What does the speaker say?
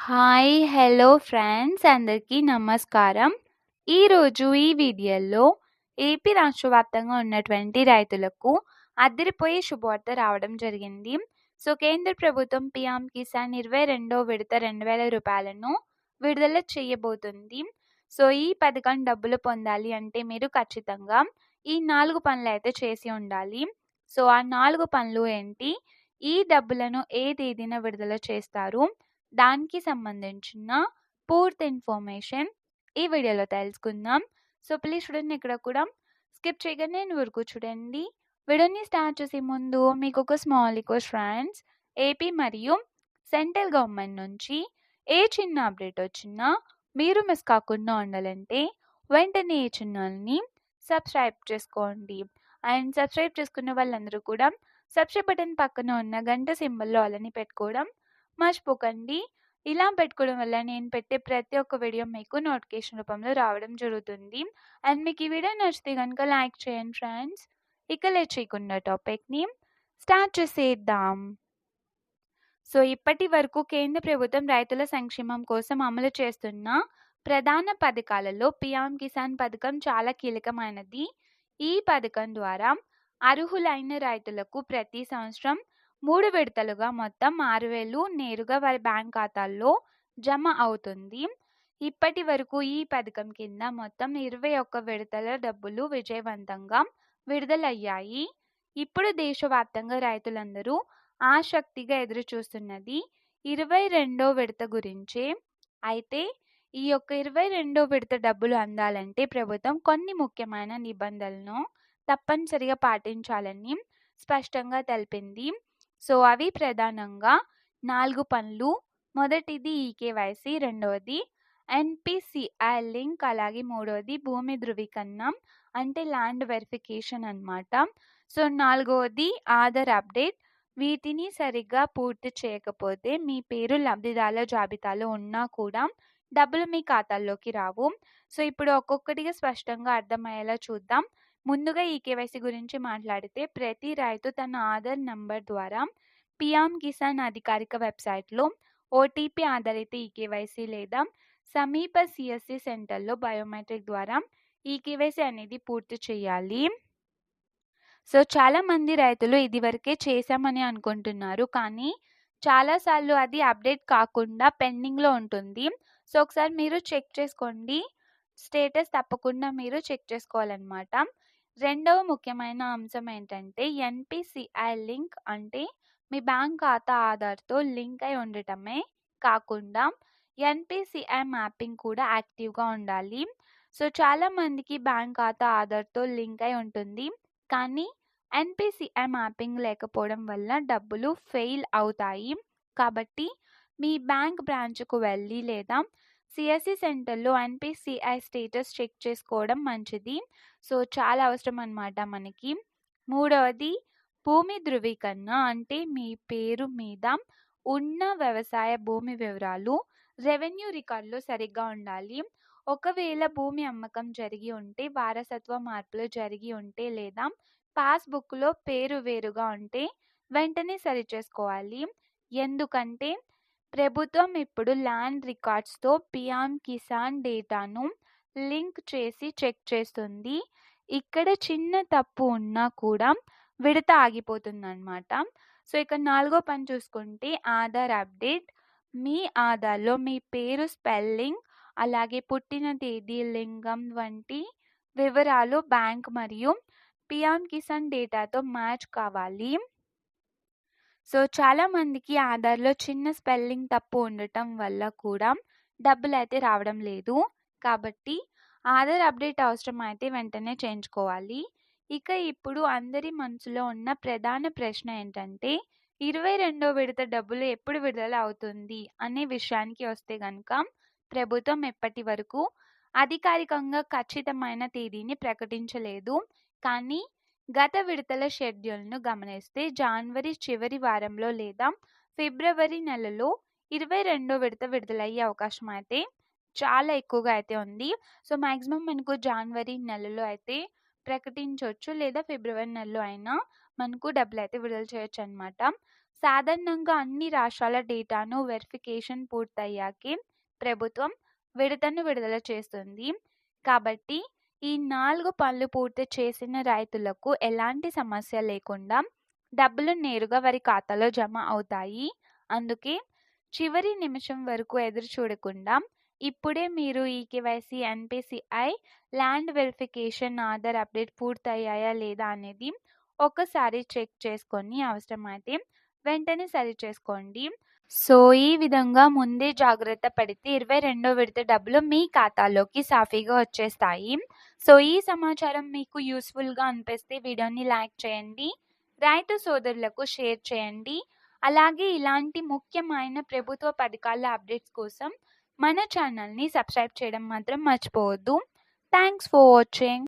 Hi! Hello friends అందరికీ నమస్కారం. ఈరోజు ఈ వీడియోలో ఏపీ రాష్ట్ర వ్యాప్తంగా ఉన్నటువంటి రైతులకు అదిరిపోయే శుభవార్త రావడం జరిగింది. కేంద్ర ప్రభుత్వం పీఎం కిసాన్ 22వ విడత రూ. 2,000 విడుదల చేయబోతుంది. ఈ పథకం డబ్బులు పొందాలి అంటే మీరు ఖచ్చితంగా ఈ 4 పనులైతే చేసి ఉండాలి. ఆ 4 పనులు ఏంటి? ఈ డబ్బులను ఏ తేదీన విడుదల చేస్తారు? దానికి సంబంధించిన పూర్తి ఇన్ఫర్మేషన్ ఈ వీడియోలో తెలుసుకుందాం. ప్లీజ్ చూడండి, ఇక్కడ కూడా స్కిప్ చేయగానే ఎండ్ వరకు చూడండి. వీడియోని స్టార్ట్ చేసే ముందు మీకు ఒక స్మాల్ రిక్వెస్ట్ ఫ్రెండ్స్. ఏపీ మరియు సెంట్రల్ గవర్నమెంట్ నుంచి ఏ చిన్న అప్డేట్ వచ్చినా మీరు మిస్ కాకుండా ఉండాలంటే వెంటనే ఈ ఛానల్ని సబ్స్క్రైబ్ చేసుకోండి. అండ్ సబ్స్క్రైబ్ చేసుకున్న వాళ్ళందరూ కూడా సబ్స్క్రైబ్ బటన్ పక్కన ఉన్న గంట సింబల్లో అలాని పెట్టుకోవడం మర్చిపోకండి. ఇలా పెట్టుకోవడం వల్ల నేను పెట్టే ప్రతి ఒక్క వీడియో మీకు నోటిఫికేషన్ రూపంలో రావడం జరుగుతుంది. అండ్ మీకు ఈ వీడియో నచ్చితే కనుక లైక్ చేయండి ఫ్రెండ్స్. ఇక లేట్ చేయకుండా టాపిక్ని స్టార్ట్ చేసేద్దాం. ఇప్పటి వరకు కేంద్ర ప్రభుత్వం రైతుల సంక్షేమం కోసం అమలు చేస్తున్న ప్రధాన పథకాలలో పీఎం కిసాన్ పథకం చాలా కీలకమైనది. ఈ పథకం ద్వారా అర్హులైన రైతులకు ప్రతి సంవత్సరం 3 విడతలుగా మొత్తం 6,000 నేరుగా వారి బ్యాంక్ ఖాతాల్లో జమ అవుతుంది. ఇప్పటి వరకు ఈ పథకం కింద మొత్తం 21 విడతల డబ్బులు విజయవంతంగా విడుదలయ్యాయి. ఇప్పుడు దేశవ్యాప్తంగా రైతులందరూ ఆసక్తిగా ఎదురు చూస్తున్నది 22వ విడత గురించే. అయితే ఈ యొక్క 22వ విడత డబ్బులు అందాలంటే ప్రభుత్వం కొన్ని ముఖ్యమైన నిబంధనలను తప్పనిసరిగా పాటించాలని స్పష్టంగా తెలిపింది. అవి ప్రధానంగా 4 పనులు. మొదటిది ఈకేవైసీ, రెండవది ఎన్పిసిఐ లింక్, అలాగే మూడవది భూమి ధృవీకరణ అంటే ల్యాండ్ వెరిఫికేషన్ అన్నమాట. నాలుగవది ఆధార్ అప్డేట్. వీటిని సరిగ్గా పూర్తి చేయకపోతే మీ పేరు లబ్ధిదారుల జాబితాలో ఉన్నా కూడా డబ్బులు మీ ఖాతాల్లోకి రావు. ఇప్పుడు ఒక్కొక్కటిగా స్పష్టంగా అర్థమయ్యేలా చూద్దాం. ముందుగా ఈకేవైసీ గురించి మాట్లాడితే ప్రతి రైతు తన ఆధార్ నంబర్ ద్వారా పీఎం కిసాన్ అధికారిక వెబ్సైట్లో ఓటీపీ ఆధారిత ఈకేవైసీ లేదా సమీప సిఎస్సి సెంటర్లో బయోమెట్రిక్ ద్వారా ఈకేవైసీ అనేది పూర్తి చేయాలి. చాలా మంది రైతులు ఇదివరకే చేశామని అనుకుంటున్నారు, కానీ చాలాసార్లు అది అప్డేట్ కాకుండా పెండింగ్లో ఉంటుంది. ఒకసారి మీరు చెక్ చేసుకోండి. స్టేటస్ తప్పకుండా మీరు చెక్ చేసుకోవాలన్నమాట. రెండవ ముఖ్యమైన అంశం ఏంటంటే ఎన్పిసిఐ లింక్ అంటే మీ బ్యాంక్ ఖాతా ఆధార్తో లింక్ అయి ఉండటమే కాకుండా ఎన్పిసిఐ మ్యాపింగ్ కూడా యాక్టివ్గా ఉండాలి. చాలా మందికి బ్యాంక్ ఖాతా ఆధార్తో లింక్ అయి ఉంటుంది, కానీ ఎన్పిసిఐ మ్యాపింగ్ లేకపోవడం వల్ల డబ్బులు ఫెయిల్ అవుతాయి. కాబట్టి మీ బ్యాంక్ బ్రాంచ్కు వెళ్ళి లేదా సిఎస్సి సెంటర్లో ఎన్పిసిఐ స్టేటస్ చెక్ చేసుకోవడం మంచిది. చాలా అవసరం అన్నమాట మనకి. మూడవది భూమి ధృవీకరణ అంటే మీ పేరు మీద ఉన్న వ్యవసాయ భూమి వివరాలు రెవెన్యూ రికార్డులో సరిగ్గా ఉండాలి. ఒకవేళ భూమి అమ్మకం జరిగి ఉంటే, వారసత్వ మార్పులు జరిగి ఉంటే లేదా పాస్బుక్లో పేరు వేరుగా ఉంటే వెంటనే సరిచేసుకోవాలి. ఎందుకంటే ప్రభుత్వం ఇప్పుడు ల్యాండ్ రికార్డ్స్తో పీఎం కిసాన్ డేటాను లింక్ చేసి చెక్ చేస్తుంది. ఇక్కడ చిన్న తప్పు ఉన్నా కూడా విడత ఆగిపోతుందన్నమాట. ఇక 4వ పని చూసుకుంటే ఆధార్ అప్డేట్. మీ ఆధార్లో మీ పేరు స్పెల్లింగ్, అలాగే పుట్టిన తేదీ, లింగం వంటి వివరాలు బ్యాంక్ మరియు పీఎం కిసాన్ డేటాతో మ్యాచ్ కావాలి. చాలా మందికి ఆధార్లో చిన్న స్పెల్లింగ్ తప్పు ఉండటం వల్ల కూడా డబ్బులు అయితే రావడం లేదు. కాబట్టి ఆధార్ అప్డేట్ అవసరం అయితే వెంటనే చేయించుకోవాలి. ఇక ఇప్పుడు అందరి మనసులో ఉన్న ప్రధాన ప్రశ్న ఏంటంటే 22వ విడత డబ్బులు ఎప్పుడు విడుదల అవుతుంది అనే విషయానికి వస్తే కనుక ప్రభుత్వం ఎప్పటి వరకు అధికారికంగా ఖచ్చితమైన తేదీని ప్రకటించలేదు. కానీ గత విడతల షెడ్యూల్ను గమనిస్తే జనవరి చివరి వారంలో లేదా ఫిబ్రవరి నెలలో 22వ విడత విడుదలయ్యే అవకాశం అయితే చాలా ఎక్కువగా అయితే ఉంది. మ్యాక్సిమం మనకు జనవరి నెలలో అయితే ప్రకటించవచ్చు, లేదా ఫిబ్రవరి నెలలో అయినా మనకు డబ్బులు అయితే విడుదల చేయొచ్చు అనమాట. సాధారణంగా అన్ని రాష్ట్రాల డేటాను వెరిఫికేషన్ పూర్తయ్యాకే ప్రభుత్వం విడుదల చేస్తుంది. కాబట్టి ఈ 4 పనులు పూర్తి చేసిన రైతులకు ఎలాంటి సమస్య లేకుండా డబ్బులు నేరుగా వారి ఖాతాలో జమ అవుతాయి. అందుకే చివరి నిమిషం వరకు ఎదురు చూడకుండా ఇప్పుడే మీరు ఈకేవైసీ, ఎన్పీసీఐ, ల్యాండ్ వెరిఫికేషన్, ఆధార్ అప్డేట్ పూర్తయ్యాయా లేదా అనేది ఒక్కసారి చెక్ చేసుకొని అవసరమైతే వెంటనే సరిచేసుకోండి. సో, ఈ విధంగా ముందే జాగ్రత్త పడితే 22వ విడత డబ్బులు మీ ఖాతాలోకి సాఫీగా వచ్చేస్తాయి. సో, ఈ సమాచారం మీకు యూస్‌ఫుల్‌గా అనిపిస్తే వీడియోని లైక్ చేయండి. రైతు సోదరులకు షేర్ చేయండి. అలాగే ఇలాంటి ముఖ్యమైన ప్రభుత్వ పథకాల అప్డేట్స్ కోసం మన ఛానల్‌ని సబ్స్క్రైబ్ చేయడం మాత్రం మర్చిపోవద్దు. Thanks for watching.